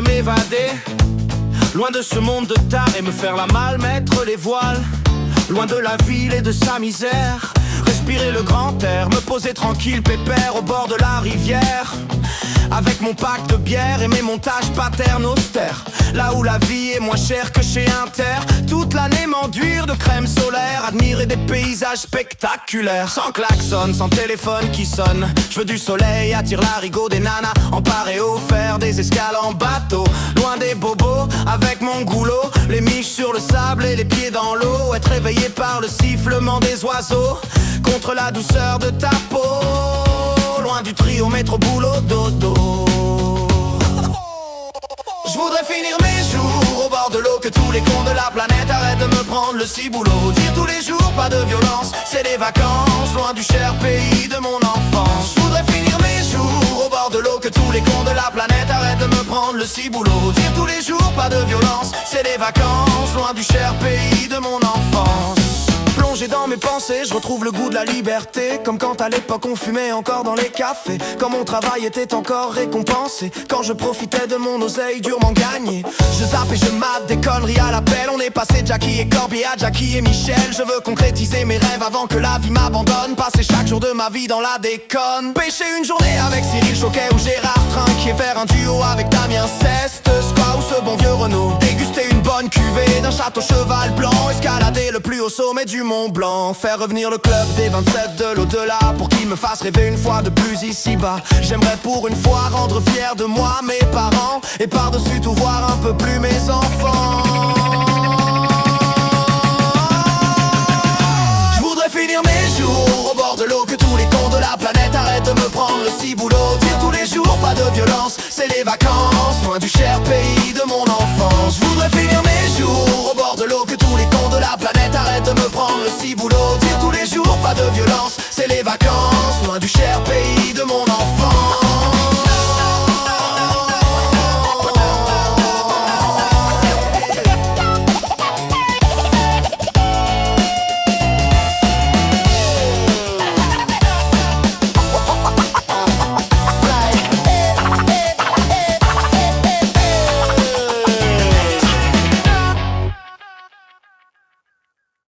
de m'évader, loin de ce monde de tard et me faire la malle, mettre les voiles, loin de la ville et de sa misère. Respirer le grand air, me poser tranquille, pépère au bord de la rivière. Avec mon pack de bière et mes montages paternes austères. Là où la vie est moins chère que chez Inter. Toute l'année m'enduire de crème solaire. Admirer des paysages spectaculaires. Sans klaxon, sans téléphone qui sonne. Je veux du soleil, attire l'arigot des nanas. En paréo, faire des escales en bateau. Loin des bobos, avec mon goulot. Les miches sur le sable et les pieds dans l'eau. Être réveillé par le sifflement des oiseaux. Contre la douceur de ta peau. Loin du trio, métro, boulot, dodo. Je voudrais finir mes jours au bord de l'eau. Que tous les cons de la planète arrêtent de me prendre le ciboulot. Dire tous les jours pas de violence, c'est des vacances. Loin du cher pays de mon enfance. Je voudrais finir mes jours au bord de l'eau. Que tous les cons de la planète arrêtent de me prendre le ciboulot. Dire tous les jours pas de violence, c'est des vacances. Loin du cher pays de mon enfance. Plongé dans mes pensées, je retrouve le goût de la liberté. Comme quand à l'époque on fumait encore dans les cafés. Quand mon travail était encore récompensé. Quand je profitais de mon oseille durement gagné. Je zappe et je mate des conneries à l'appel. On est passé de Jackie et Corbier à Jackie et Michel. Je veux concrétiser mes rêves avant que la vie m'abandonne. Passer chaque jour de ma vie dans la déconne. Pêcher une journée avec Cyril Choquet ou Gérard Trinquier. Faire un duo avec Damien Ceste Squat ou ce bon vieux Renault. Déguster une bonne cuvée d'un château cheval blanc. Escalader le plus haut sommet du Mont Blanc. Faire revenir le club des 27 de l'au-delà. Pour qu'il me fasse rêver une fois de plus ici-bas. J'aimerais pour une fois rendre fier de moi mes parents. Et par-dessus tout voir un peu plus mes enfants. Je voudrais finir mes jours au bord de l'eau. Que tous les cons de la planète arrêtent de me prendre le ciboulot. Dire tous les jours pas de violence, c'est les vacances. Loin du cher pays de mon enfance. Je voudrais finir mes jours au bord de l'eau. Que tous les cons de la planète arrêtent de me prendre le ciboulot.